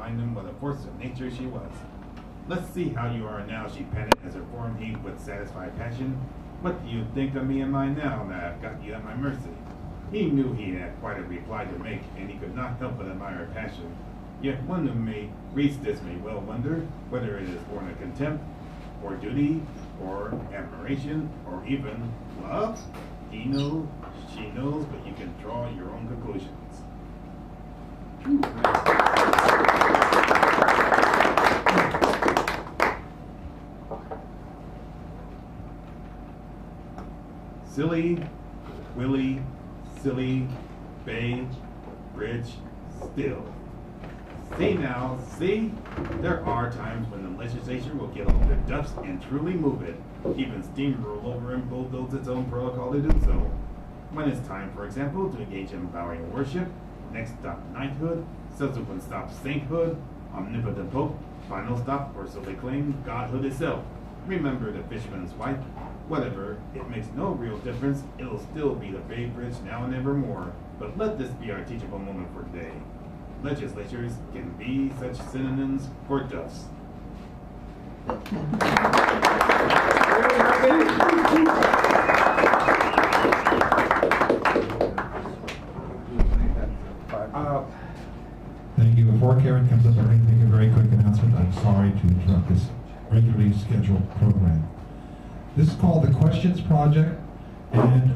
remind him what a force of nature she was. Let's see how you are now, she panted as her form heaved with satisfied passion. What do you think of me and mine now that I've got you at my mercy? He knew he had quite a reply to make, and he could not help but admire her passion. Yet one who reads this may well wonder whether it is born of contempt, or duty, or admiration, or even love. He knows, she knows, but you can draw your own conclusions. Silly, willy, silly, bay, bridge, still. See now, see? There are times when the legislature will get on their duffs and truly move it, even steamroll over and bulldoze its own protocol to do so. When it's time, for example, to engage in bowing worship, next stop knighthood, subsequent stop sainthood, omnipotent pope, final stop, or so they claim, godhood itself. Remember the fisherman's wife? Whatever, it makes no real difference, it'll still be the Bay Bridge now and evermore, but let this be our teachable moment for today. Legislatures can be such synonyms for duffs. Thank you. Before Karen comes up, I'm going to make a very quick announcement. I'm sorry to interrupt this regularly scheduled program. This is called the Questions Project, and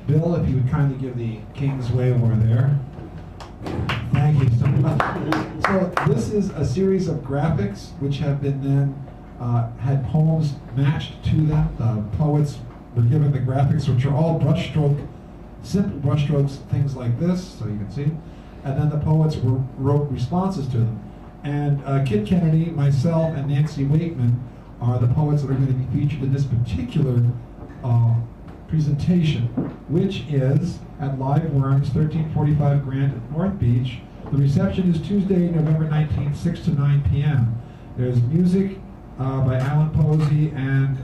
Bill, if you would kindly give the King's Wave over there. Thank you so much. So this is a series of graphics which have been then had poems matched to them. The poets were given the graphics, which are all brushstroke, simple brushstrokes, things like this, so you can see. And then the poets wrote responses to them. And Kit Kennedy, myself, and Nancy Wakeman are the poets that are going to be featured in this particular presentation, which is at Live Worms, 1345 Grant at North Beach. The reception is Tuesday, November 19th, 6 to 9 p.m. There's music by Alan Posey and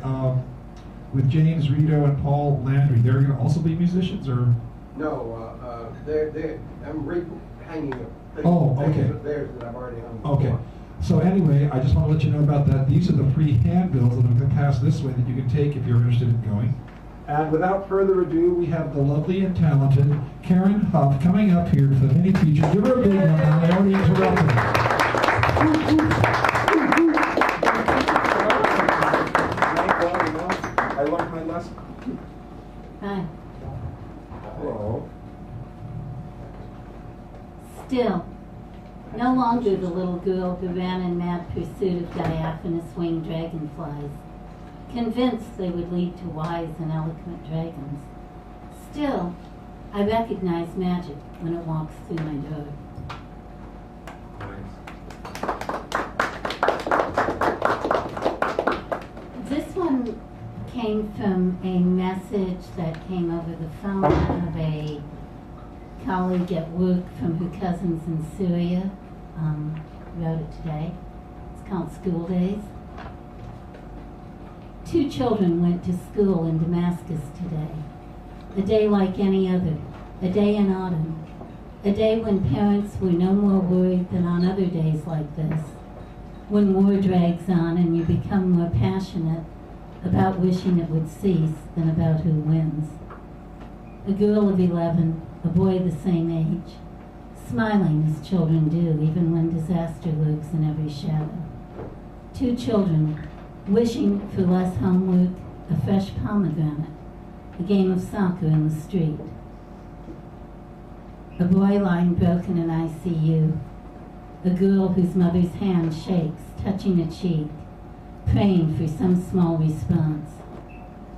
with James Rito and Paul Landry. They're going to also be musicians, or? No, I'm hanging up things, okay. of theirs that I've already hung Okay. before. So anyway, I just want to let you know about that. These are the free handbills that I'm going to pass this way that you can take if you're interested in going. And without further ado, we have the lovely and talented Karen Huff coming up here for the mini feature. Give her a big one. I already interrupted her. I learned my lesson. Hi. Hello. Still, no longer the little girl who ran in mad pursuit of diaphanous winged dragonflies, convinced they would lead to wise and eloquent dragons. Still, I recognize magic when it walks through my door. This one came from a message that came over the phone of a colleague at work from her cousins in Syria. Wrote it today. It's called School Days. 2 children went to school in Damascus today. A day like any other. A day in autumn. A day when parents were no more worried than on other days like this. When war drags on and you become more passionate about wishing it would cease than about who wins. A girl of 11, a boy the same age, smiling as children do even when disaster lurks in every shadow. 2 children wishing for less homework, a fresh pomegranate, a game of soccer in the street. A boy lying broken in ICU, a girl whose mother's hand shakes, touching a cheek, praying for some small response.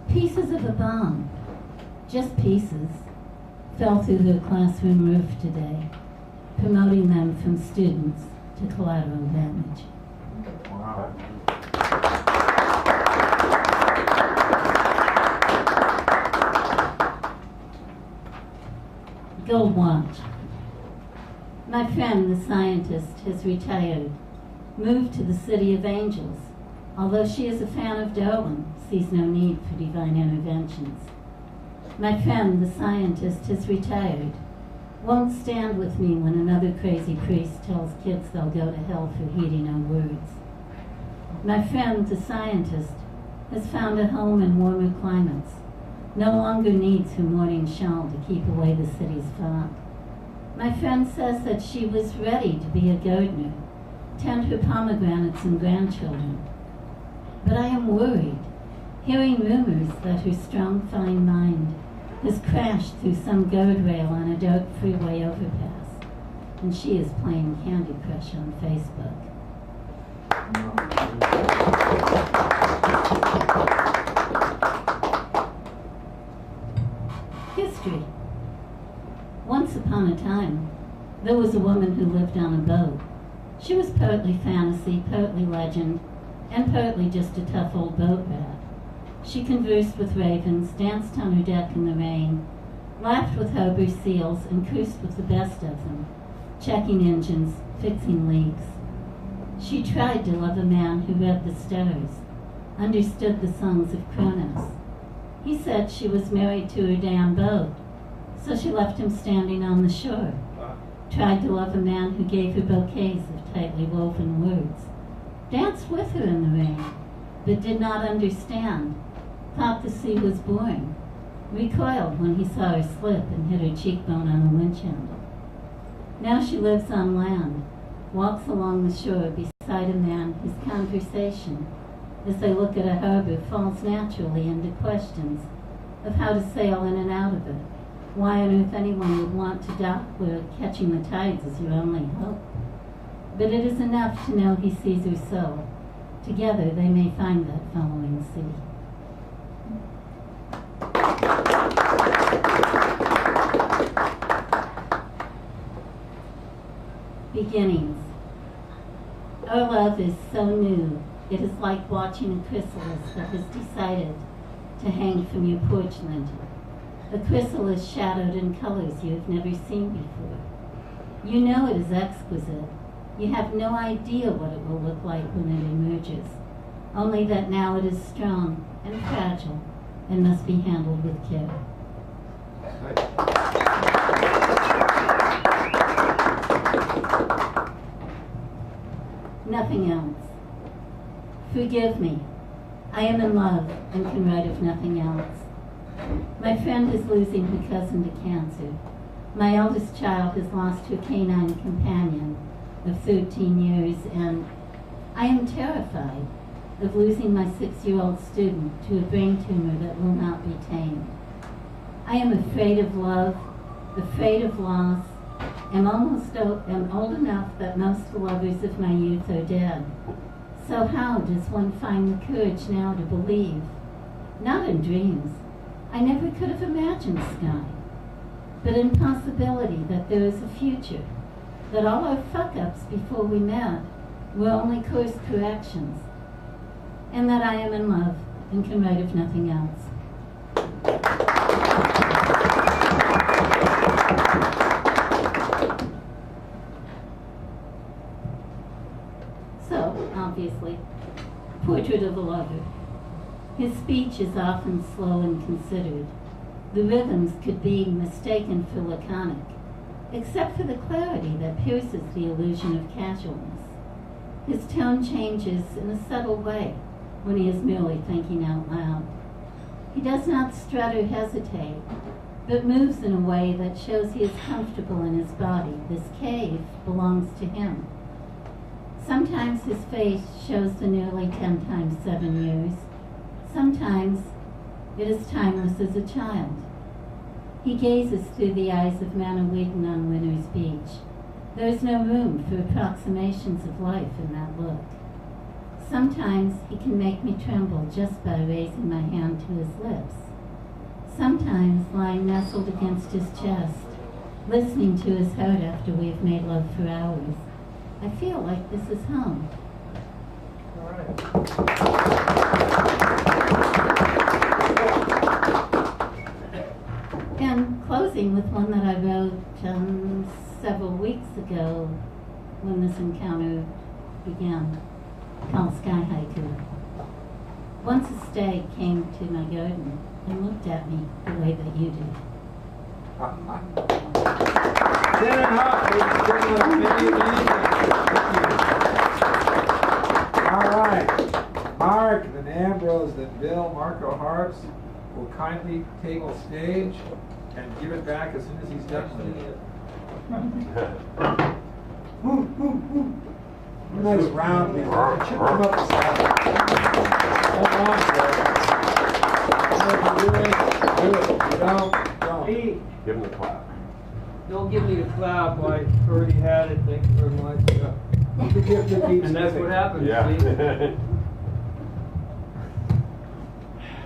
Pieces of a bomb, just pieces, fell through their classroom roof today, promoting them from students to collateral damage. Wow. Gold watch. My friend, the scientist, has retired, moved to the City of Angels. Although she is a fan of Darwin, sees no need for divine interventions. My friend, the scientist, has retired, won't stand with me when another crazy priest tells kids they'll go to hell for heeding our words. My friend, the scientist, has found a home in warmer climates, no longer needs her morning shawl to keep away the city's fog. My friend says that she was ready to be a gardener, tend her pomegranates and grandchildren. But I am worried, hearing rumors that her strong, fine mind has crashed through some guardrail on a dark freeway overpass, and she is playing Candy Crush on Facebook. History. Once upon a time, there was a woman who lived on a boat. She was partly fantasy, partly legend, and partly just a tough old boat rat. She conversed with ravens, danced on her deck in the rain, laughed with harbor seals, and cursed with the best of them, checking engines, fixing leaks. She tried to love a man who read the stars, understood the songs of Kronos. He said she was married to her damn boat, so she left him standing on the shore. Tried to love a man who gave her bouquets of tightly woven words. Danced with her in the rain, but did not understand. Thought the sea was boring. Recoiled when he saw her slip and hit her cheekbone on a winch handle. Now she lives on land, walks along the shore beside a man whose conversation, as they look at a harbor, falls naturally into questions of how to sail in and out of it. Why on earth anyone would want to dock where catching the tides is your only hope. But it is enough to know he sees her so. Together they may find that following sea. Beginnings. Our love is so new, it is like watching a chrysalis that has decided to hang from your porch lintel. A chrysalis shadowed in colors you have never seen before. You know it is exquisite. You have no idea what it will look like when it emerges, only that now it is strong and fragile and must be handled with care. Nothing else. Forgive me. I am in love and can write of nothing else. My friend is losing her cousin to cancer. My eldest child has lost her canine companion of 13 years, and I am terrified of losing my 6-year-old student to a brain tumor that will not be tamed. I am afraid of love, afraid of loss, am old enough that most lovers of my youth are dead. So how does one find the courage now to believe? Not in dreams. I never could have imagined Sky, but in possibility that there is a future, that all our fuck-ups before we met were only course corrections, and that I am in love and can write of nothing else. So, obviously, portrait of a lover. His speech is often slow and considered. The rhythms could be mistaken for laconic, except for the clarity that pierces the illusion of casualness. His tone changes in a subtle way when he is merely thinking out loud. He does not strut or hesitate, but moves in a way that shows he is comfortable in his body. This cave belongs to him. Sometimes his face shows the nearly 10 times 7 years. Sometimes it is timeless as a child. He gazes through the eyes of Manawedan on Winter's Beach. There is no room for approximations of life in that look. Sometimes he can make me tremble just by raising my hand to his lips. Sometimes lying nestled against his chest, listening to his heart after we have made love for hours. I feel like this is home. All right. And closing with one that I wrote several weeks ago when this encounter began, called Sky Haiku. Once a stag came to my garden and looked at me the way that you do. Shannon Hawk, ladies and gentlemen, many of you. All right. Mark, then Ambrose, then Bill, Marco Harps will kindly take the stage and give it back as soon as he's done with it. Nice round, man. Chip him up the side. Hold on, bro. Do it. You don't. Hey, Give him the clap. don't give me the clap, I already had it, thank you very much. And that's what happens, see? Yeah.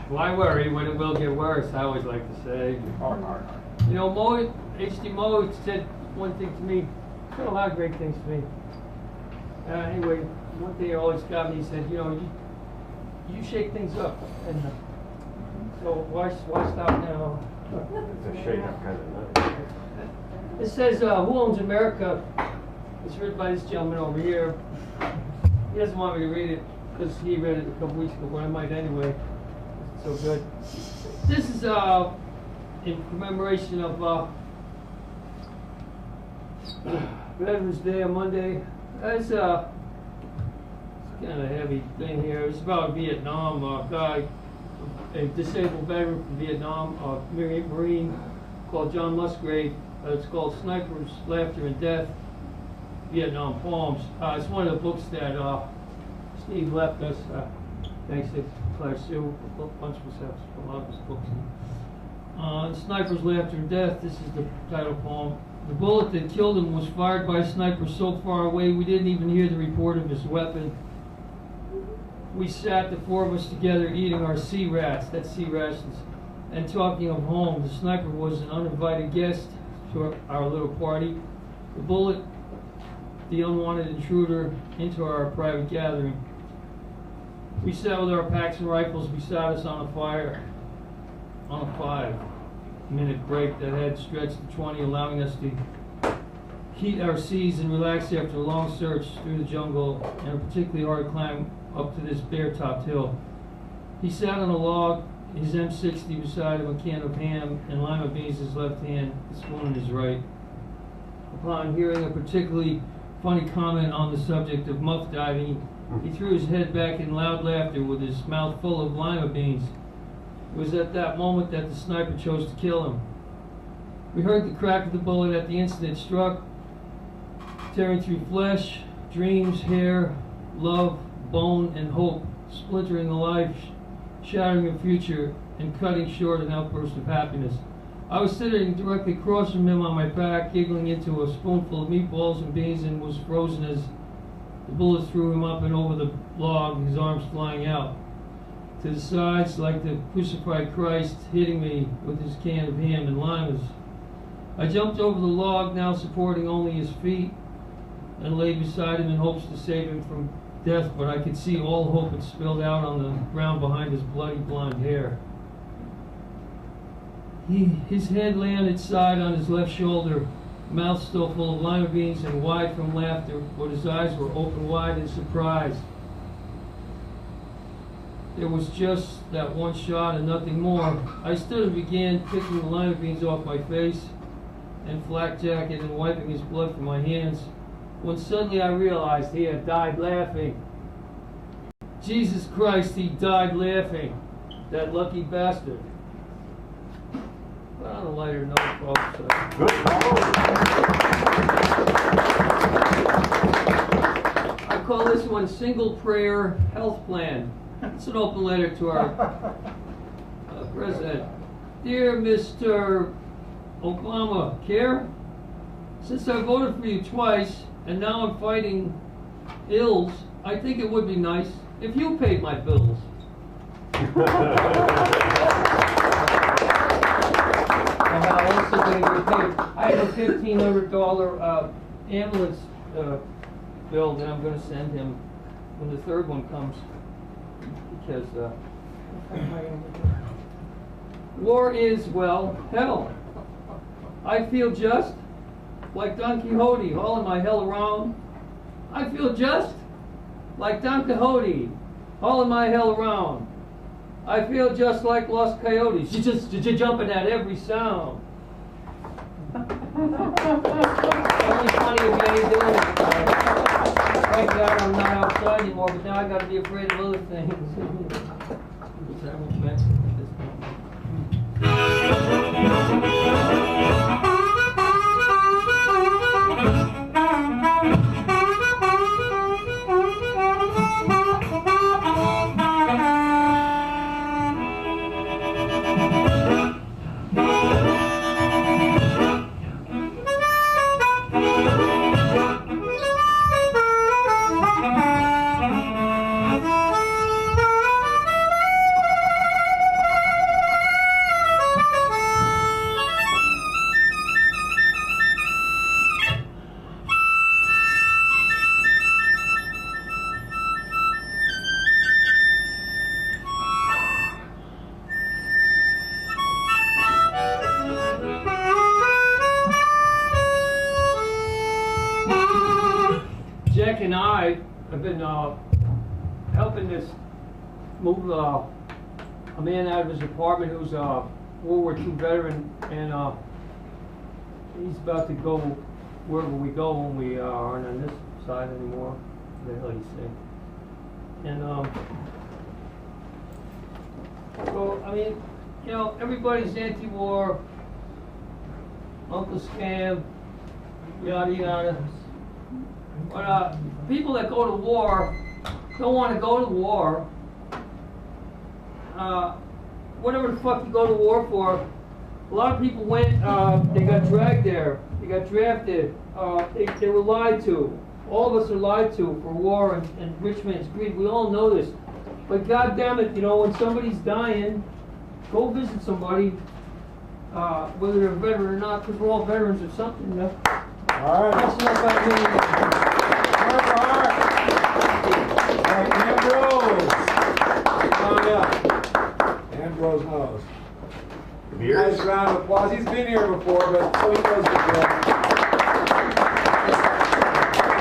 Why worry when it will get worse, I always like to say. Hard. You know, H.D. Moe said one thing to me, said a lot of great things to me. Anyway, one thing that always got me, he said, you know, you shake things up. And so why stop now? It's a shake-up kind of night. It says, Who Owns America? It's written by this gentleman over here. He doesn't want me to read it because he read it a couple weeks ago, but I might anyway. It's so good. This is in commemoration of Veterans Day on Monday. It's kind of a heavy thing here. It's about Vietnam. A guy, a disabled veteran from Vietnam, a Marine called John Musgrave. It's called Snipers, Laughter, and Death, Vietnam Poems. It's one of the books that Steve left us. Thanks to Claire Sue. A bunch of us have a lot of his books. Snipers, Laughter, and Death. This is the title poem. The bullet that killed him was fired by a sniper so far away we didn't even hear the report of his weapon. We sat, the four of us together, eating our sea rats, that's sea rations, and talking of home. The sniper was an uninvited guest to our little party. The bullet, the unwanted intruder into our private gathering. We sat with our packs and rifles beside us on a fire, on a 5-minute break that had stretched to 20, allowing us to heat our seas and relax after a long search through the jungle and a particularly hard climb up to this bare-topped hill. He sat on a log, his M60 beside him, a can of ham and lima beans in his left hand, a spoon in his right. Upon hearing a particularly funny comment on the subject of muff diving, he threw his head back in loud laughter with his mouth full of lima beans. It was at that moment that the sniper chose to kill him. We heard the crack of the bullet at the instant it struck, tearing through flesh, dreams, hair, love, bone, and hope, splintering the life, shattering the future, and cutting short an outburst of happiness. I was sitting directly across from him on my back, giggling into a spoonful of meatballs and beans, and was frozen as the bullet threw him up and over the log, his arms flying out to the sides like the crucified Christ, hitting me with his can of ham and limas. I jumped over the log, now supporting only his feet, and lay beside him in hopes to save him from death, but I could see all hope had spilled out on the ground behind his bloody blonde hair. His head lay on its side on his left shoulder, mouth still full of lima beans and wide from laughter, but his eyes were open wide in surprise. There was just that one shot and nothing more. I stood and began picking the lima beans off my face and flak jacket and wiping his blood from my hands, when suddenly I realized he had died laughing. Jesus Christ, he died laughing. That lucky bastard. But on a lighter note, folks. Good call. I call this one Single Prayer Health Plan. It's an open letter to our president. Dear Mr. Obamacare, since I voted for you twice and now I'm fighting ills, I think it would be nice if you paid my bills. I also going to get paid. I have a $1,500 ambulance bill that I'm going to send him when the third one comes, because war is, well, hell. I feel just like Don Quixote hauling my hell around. I feel just like Don Quixote hauling my hell around. I feel just like Los Coyotes, just jumping at every sound. only funny if you ain't doing it. Thank God I'm not outside anymore, but now I gotta be afraid of other things. Jack and I have been helping this move a man out of his apartment who's a World War II veteran, and he's about to go wherever we go when we aren't on this side anymore. What the hell you say? And so I mean, you know, everybody's anti-war, Uncle Scam, yada yada. But people that go to war don't want to go to war. Whatever the fuck you go to war for, a lot of people went, they got dragged there, they got drafted, they were lied to. All of us are lied to for war and rich man's greed. We all know this. But God damn it, you know, when somebody's dying, go visit somebody, whether they're a veteran or not, because we're all veterans of something, you know? All right. That's enough about me. All right, Ambrose. Oh, yeah. Ambrose knows. Nice round of applause. He's been here before, but so he knows the drill.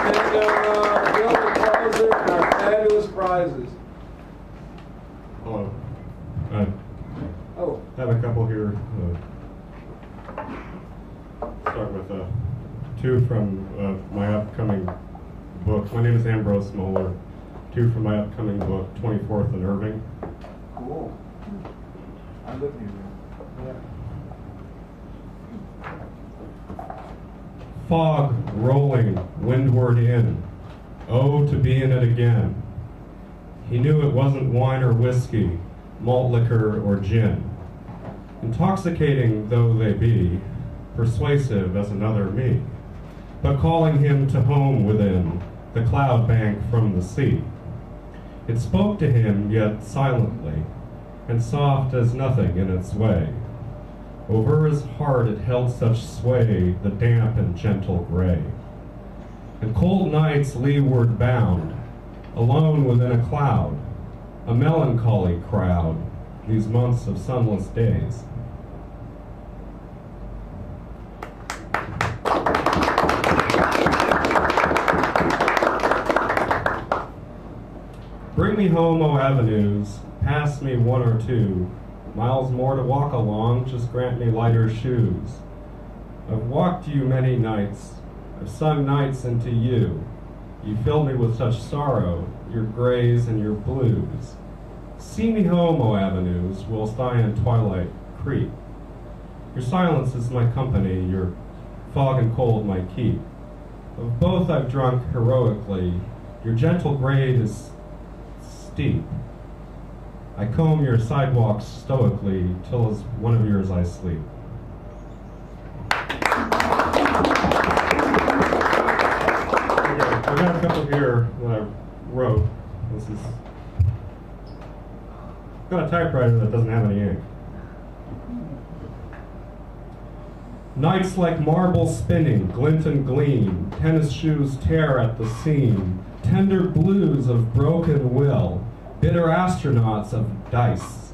And Bill the closer and our fabulous prizes. Hello. Oh. I have a couple here. Start with two from my upcoming book. My name is Ambrose Moeller. Two from my upcoming book, 24th and Irving. Cool. I live near there. Fog rolling windward in. Oh, to be in it again. He knew it wasn't wine or whiskey, malt liquor or gin. Intoxicating though they be, persuasive as another me, but calling him to home within the cloud bank from the sea. It spoke to him yet silently, and soft as nothing in its way. Over his heart it held such sway, the damp and gentle gray. And cold nights leeward bound, alone within a cloud, a melancholy crowd, these months of sunless days. Bring me home, O avenues, pass me one or two, miles more to walk along, just grant me lighter shoes. I've walked you many nights, I've sung nights into you. You fill me with such sorrow, your grays and your blues. See me home, O avenues, whilst I in twilight creep. Your silence is my company, your fog and cold my keep. Of both I've drunk heroically, your gentle grade is steep. I comb your sidewalks stoically, till as one of yours I sleep. I've got a couple here that I wrote. This is, I've got a typewriter that doesn't have any ink. Nights like marble spinning, glint and gleam, tennis shoes tear at the seam, tender blues of broken will, bitter astronauts of dice,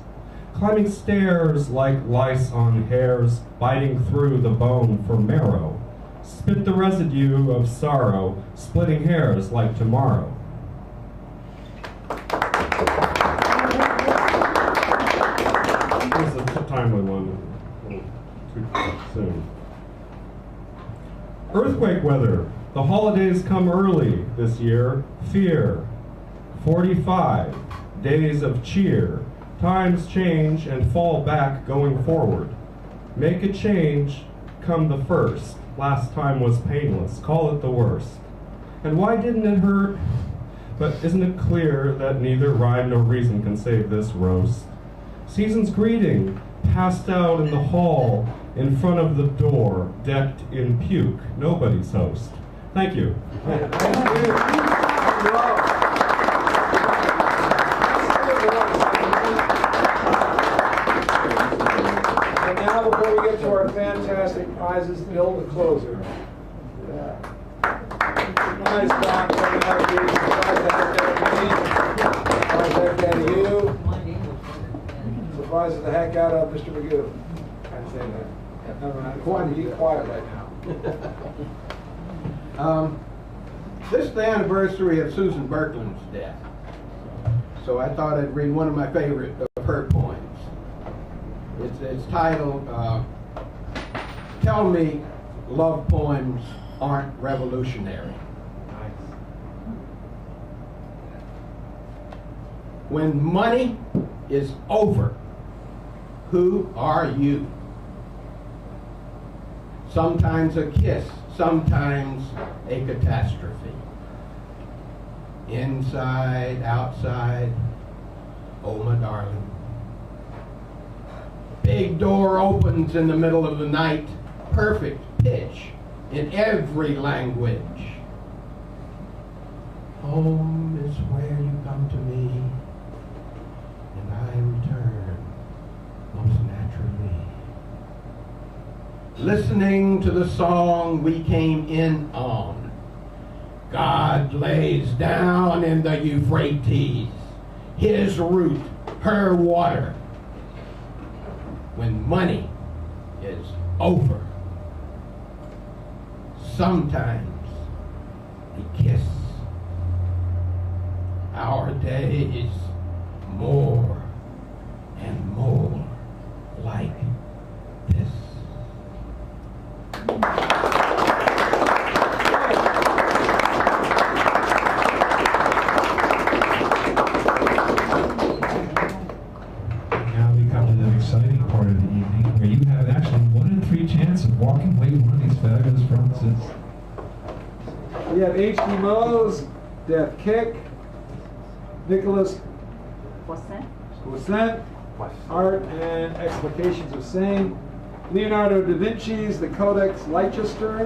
climbing stairs like lice on hairs, biting through the bone for marrow, spit the residue of sorrow, splitting hairs like tomorrow. This is a timely one, a little too soon. Earthquake weather. The holidays come early this year. Fear. 45 days of cheer. Times change and fall back going forward. Make a change, come the first. Last time was painless, call it the worst. And why didn't it hurt? But isn't it clear that neither rhyme nor reason can save this roast? Season's greeting, passed out in the hall, in front of the door, decked in puke, nobody's host. Thank you. And now, before we get to our fantastic prizes, Bill, the closer. Nice job coming out of you. Surprise the heck out of you. Surprises the heck out of Mr. Magoo. Can't say that. Never mind. Quiet, be quiet right now. This is the anniversary of Susan Berkland's death. So I thought I'd read one of my favorite of her poems. It's titled, Tell Me Love Poems Aren't Revolutionary. When money is over, who are you? Sometimes a kiss, sometimes a catastrophe. Inside, outside, oh my darling. Big door opens in the middle of the night, perfect pitch in every language. Home is where you come to me, and I return most naturally. Listening to the song we came in on. God lays down in the Euphrates, his root, her water. When money is over, sometimes a kiss. Our days more and more like this. Now we come to the exciting part of the evening where you have actually 1 in 3 chance of walking away with one of these fabulous prizes. We have H.D. Mose, Death Kick, Nicholas Poisson, Art and Explications of Same, Leonardo da Vinci's The Codex Leicester,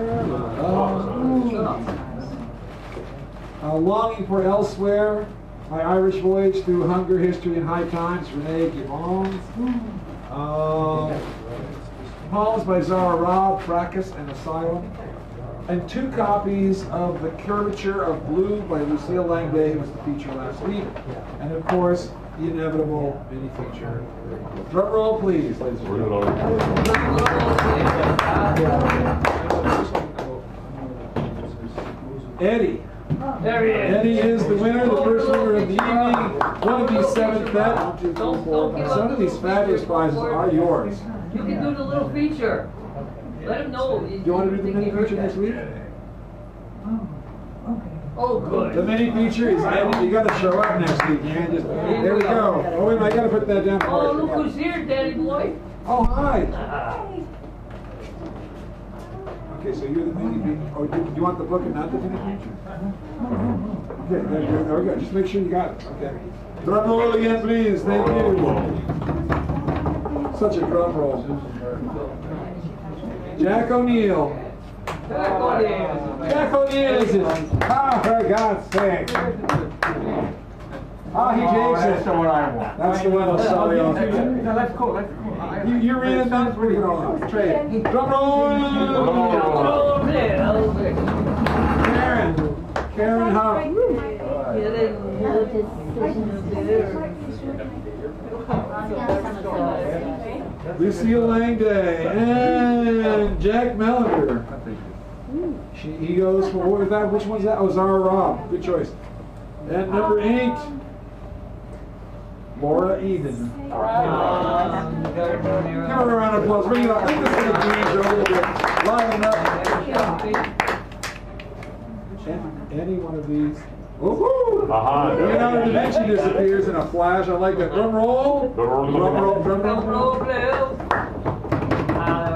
Longing for Elsewhere, My Irish Voyage Through Hunger, History, and High Times, Renee Gimons, Poems by Zara Robb, Fracas and Asylum, and 2 copies of The Curvature of Blue by Lucille Langday, who was the feature last week, and of course, the inevitable mini feature. Drum roll, please, ladies and gentlemen. Eddie. There he is. Eddie is the winner, the first winner of the evening. One of these 7 bet. Some of these fabulous prizes are yours. You can do the little feature. Let him know. Do you want to do the mini feature next week? Oh, good. The mini feature is Eddie. You got to show up next week, man. Just, there we go. Oh, wait a minute, I got to put that down. Oh, look who's here, Daddy boy. Oh, hi. Okay, so you're the mini feature. Oh, do you want the book and not the mini feature? Okay, there we go. Just make sure you got it. Okay. Drum roll again, please. Thank you. Such a drum roll. Jack O'Neill. Jack O'Neill is it? Ah, for God's sake. Ah, he takes it. That's the one I want. That's the one I'll sell you. No, let's go. You read it, that's pretty good. Trade. Drum roll. Karen Huff. Lucille Langday and Jack Melander. He goes for what was that? Which one's that? Oh, Zara Robb. Good choice. And number 8, Laura Eden. Give her a round of applause. Bring it up. Bring this to the green a little bit. Line up. Any one of these. Woohoo! Aha. Leonardo da Vinci disappears in a flash. I like that. Drum roll. Drum roll. Drum roll.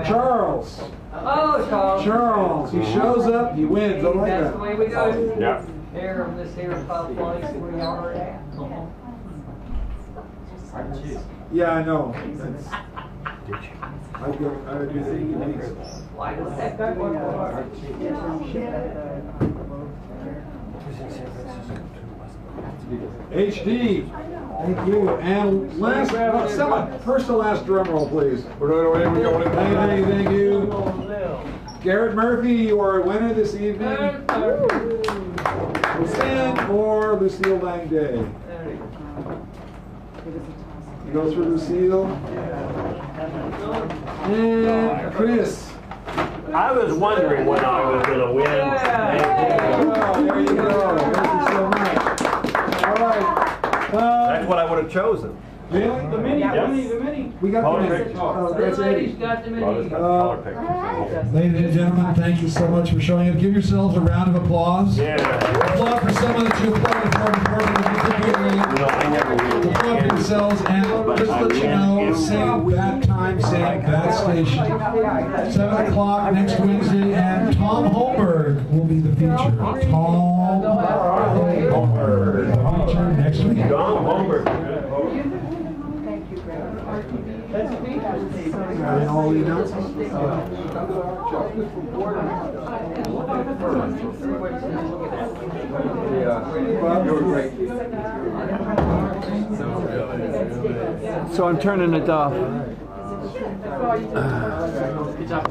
Charles. Oh, Charles. Charles. He shows up. He wins. I like That's the way that. we go. Yeah. Here, this here top place where we are at. Yeah, I know. I do things. Why does that go? HD. Thank you. And last, first to last drum roll, please. Thank you. Garrett Murphy, you are a winner this evening. Roseanne or Lucille Langday? You go through Lucille. And Chris. I was wondering when I was going to win. Oh, there you go. Thank you so much. All right. That's what I would have chosen. Really? The mini, Yes. the mini. We got Color the mini. pictures. Oh, The that's lady's it. got the Well, mini. there's got color pictures in here. Ladies and gentlemen, thank you so much for showing up. Give yourselves a round of applause. Yeah. Applaud for someone that you applauded for before they You know, I never really applaud for yourselves and just let you know, same bat time, same bat station. 7 o'clock next Wednesday, and Tom Holberg will be the feature. Tom Holberg, the feature next week. John Holmberg. And all the announcements. So I'm turning it off. Good job.